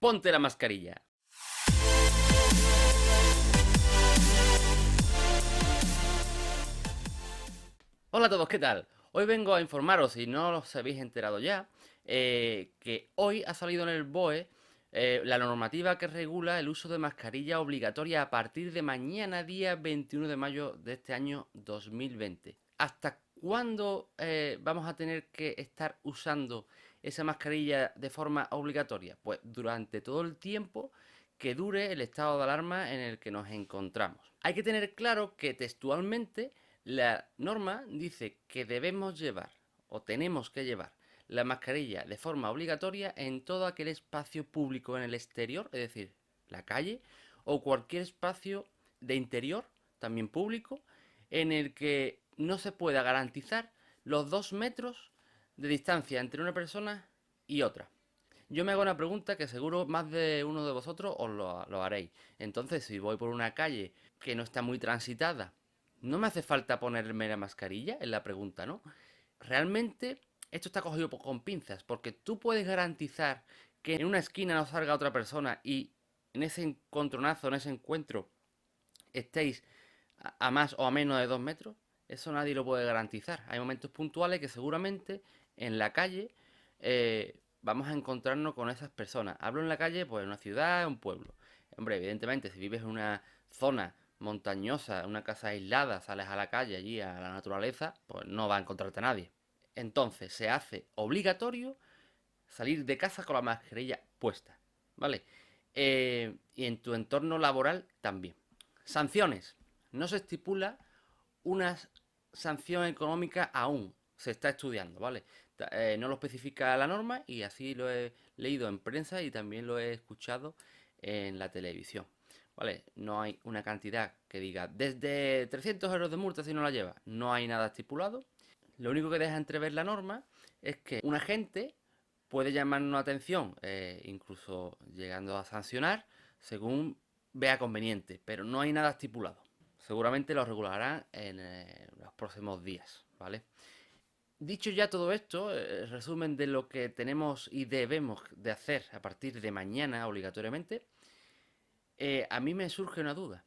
Ponte la mascarilla. Hola a todos, ¿qué tal? Hoy vengo a informaros, si no os habéis enterado ya, que hoy ha salido en el BOE la normativa que regula el uso de mascarilla obligatoria a partir de mañana, día 21 de mayo de este año 2020. ¿Hasta cuándo vamos a tener que estar usando esa mascarilla de forma obligatoria? Pues durante todo el tiempo que dure el estado de alarma en el que nos encontramos. Hay que tener claro que textualmente la norma dice que debemos llevar o tenemos que llevar la mascarilla de forma obligatoria en todo aquel espacio público en el exterior, es decir, la calle, o cualquier espacio de interior, también público, en el que no se pueda garantizar los 2 metros de distancia entre una persona y otra. Yo me hago una pregunta que seguro más de uno de vosotros os lo haréis. Entonces, si voy por una calle que no está muy transitada, ¿no me hace falta ponerme la mascarilla? Es la pregunta, ¿no? Realmente esto está cogido con pinzas, porque tú puedes garantizar que en una esquina no salga otra persona y en ese encontronazo, en ese encuentro, estéis a más o a menos de 2 metros. Eso nadie lo puede garantizar. Hay momentos puntuales que seguramente en la calle vamos a encontrarnos con esas personas. Hablo en la calle, pues en una ciudad, en un pueblo. Hombre, evidentemente, si vives en una zona montañosa, en una casa aislada, sales a la calle allí, a la naturaleza, pues no va a encontrarte nadie. Entonces se hace obligatorio salir de casa con la mascarilla puesta, ¿vale? Y en tu entorno laboral también. Sanciones. No se estipula una sanción económica aún. Se está estudiando, ¿vale? No lo especifica la norma y así lo he leído en prensa y también lo he escuchado en la televisión. ¿Vale? No hay una cantidad que diga desde 300 euros de multa si no la lleva. No hay nada estipulado. Lo único que deja entrever la norma es que un agente puede llamarnos la atención, incluso llegando a sancionar, según vea conveniente, pero no hay nada estipulado. Seguramente lo regularán en los próximos días, ¿vale? Dicho ya todo esto, resumen de lo que tenemos y debemos de hacer a partir de mañana obligatoriamente, a mí me surge una duda.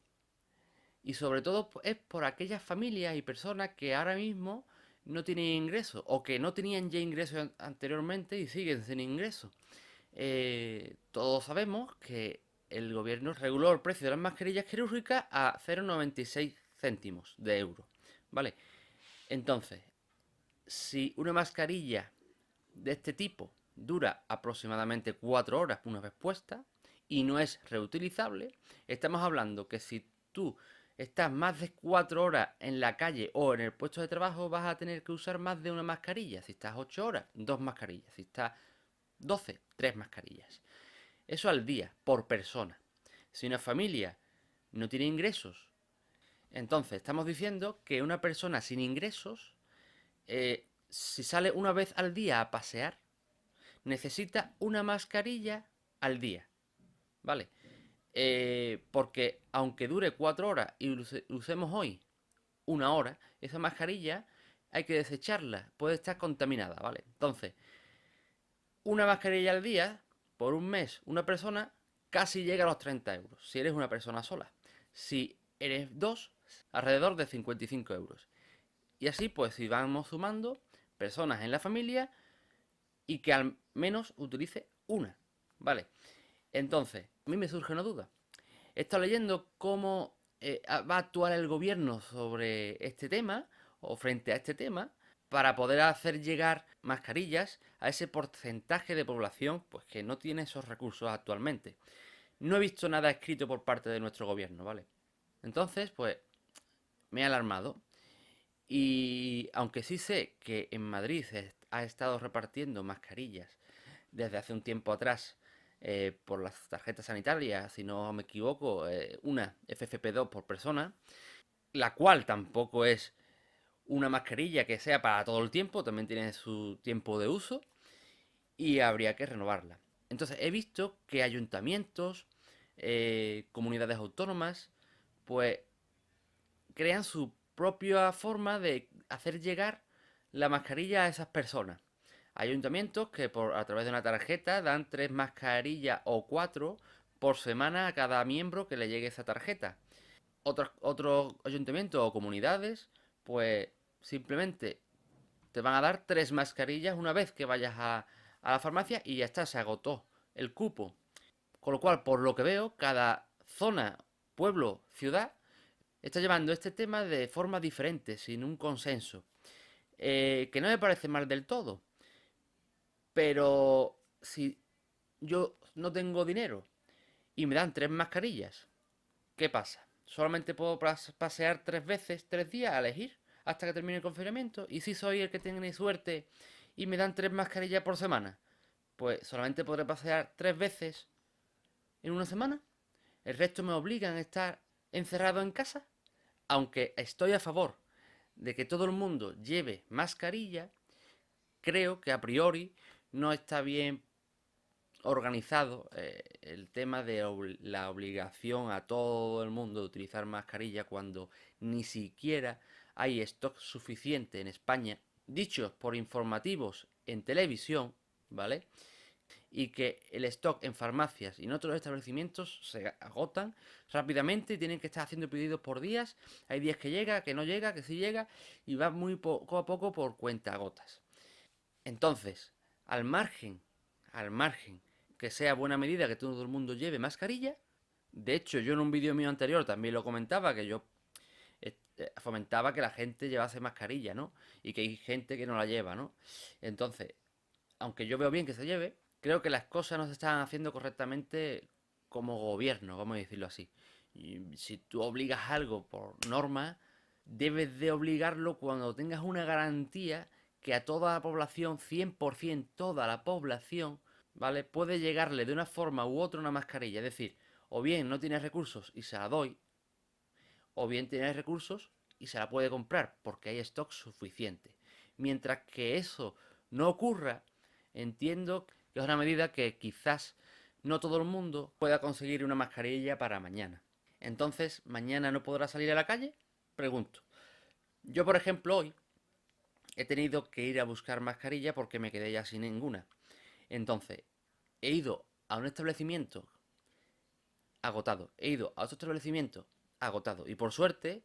Y sobre todo es por aquellas familias y personas que ahora mismo no tienen ingresos o que no tenían ya ingresos anteriormente y siguen sin ingresos. Todos sabemos que el gobierno reguló el precio de las mascarillas quirúrgicas a 0,96 céntimos de euro. ¿Vale? Entonces, si una mascarilla de este tipo dura aproximadamente 4 horas una vez puesta y no es reutilizable, estamos hablando que si tú estás más de 4 horas en la calle o en el puesto de trabajo vas a tener que usar más de una mascarilla. Si estás 8 horas, 2 mascarillas. Si estás 12, 3 mascarillas. Eso al día, por persona. Si una familia no tiene ingresos, entonces estamos diciendo que una persona sin ingresos, si sale una vez al día a pasear, necesita una mascarilla al día. ¿Vale? Porque aunque dure 4 horas y usemos hoy 1 hora, esa mascarilla hay que desecharla, puede estar contaminada, ¿vale? Entonces, una mascarilla al día, por un mes, una persona casi llega a los 30 euros, si eres una persona sola. Si eres dos, alrededor de 55 euros. Y así, pues, si vamos sumando personas en la familia y que al menos utilice una, ¿vale? Entonces, a mí me surge una duda. He estado leyendo cómo va a actuar el gobierno sobre este tema o frente a este tema para poder hacer llegar mascarillas a ese porcentaje de población pues que no tiene esos recursos actualmente. No he visto nada escrito por parte de nuestro gobierno, ¿vale? Entonces, pues me he alarmado y aunque sí sé que en Madrid se ha estado repartiendo mascarillas desde hace un tiempo atrás por las tarjetas sanitarias, si no me equivoco, una FFP2 por persona, la cual tampoco es una mascarilla que sea para todo el tiempo, también tiene su tiempo de uso y habría que renovarla. Entonces he visto que ayuntamientos, comunidades autónomas, pues crean su propia forma de hacer llegar la mascarilla a esas personas. Hay ayuntamientos que a través de una tarjeta dan 3 mascarillas o 4 por semana a cada miembro que le llegue esa tarjeta. Otros ayuntamientos o comunidades, pues simplemente te van a dar 3 mascarillas una vez que vayas a la farmacia y ya está, se agotó el cupo. Con lo cual, por lo que veo, cada zona, pueblo, ciudad está llevando este tema de forma diferente, sin un consenso. Que no me parece mal del todo, pero si yo no tengo dinero y me dan 3 mascarillas, ¿qué pasa? Solamente puedo pasear 3 veces, 3 días a elegir hasta que termine el confinamiento. Y si soy el que tiene suerte y me dan 3 mascarillas por semana, pues solamente podré pasear 3 veces en una semana. El resto me obligan a estar encerrado en casa. Aunque estoy a favor de que todo el mundo lleve mascarilla, creo que a priori no está bien organizado el tema de la obligación a todo el mundo de utilizar mascarilla cuando ni siquiera hay stock suficiente en España, dichos por informativos en televisión, ¿vale? Y que el stock en farmacias y en otros establecimientos se agotan rápidamente y tienen que estar haciendo pedidos por días. Hay días que llega, que no llega, que sí llega y va muy poco a poco por cuenta gotas. Entonces, al margen que sea buena medida que todo el mundo lleve mascarilla, de hecho yo en un vídeo mío anterior también lo comentaba, que yo fomentaba que la gente llevase mascarilla, ¿no? Y que hay gente que no la lleva, ¿no? Entonces, aunque yo veo bien que se lleve, creo que las cosas no se están haciendo correctamente como gobierno, vamos a decirlo así. Y si tú obligas algo por norma, debes de obligarlo cuando tengas una garantía que a toda la población, 100% toda la población, ¿vale? Puede llegarle de una forma u otra una mascarilla. Es decir, o bien no tienes recursos y se la doy, o bien tienes recursos y se la puede comprar porque hay stock suficiente. Mientras que eso no ocurra, entiendo que es una medida que quizás no todo el mundo pueda conseguir una mascarilla para mañana. Entonces, ¿mañana no podrá salir a la calle? Pregunto. Yo, por ejemplo, hoy he tenido que ir a buscar mascarilla porque me quedé ya sin ninguna. Entonces, he ido a un establecimiento agotado. He ido a otro establecimiento agotado. Y por suerte,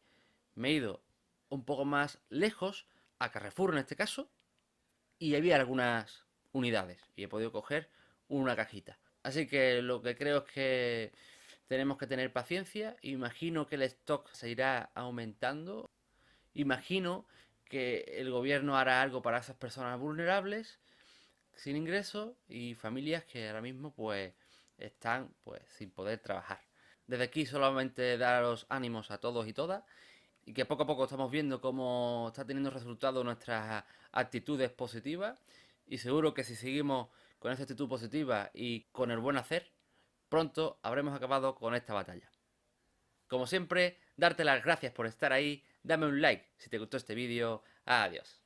me he ido un poco más lejos, a Carrefour en este caso, y había algunas unidades. Y he podido coger una cajita. Así que lo que creo es que tenemos que tener paciencia. Imagino que el stock se irá aumentando. Imagino que el gobierno hará algo para esas personas vulnerables, sin ingresos y familias que ahora mismo pues están pues sin poder trabajar. Desde aquí solamente dar los ánimos a todos y todas y que poco a poco estamos viendo cómo está teniendo resultados nuestras actitudes positivas y seguro que si seguimos con esa actitud positiva y con el buen hacer, pronto habremos acabado con esta batalla. Como siempre, darte las gracias por estar ahí, dame un like si te gustó este vídeo, adiós.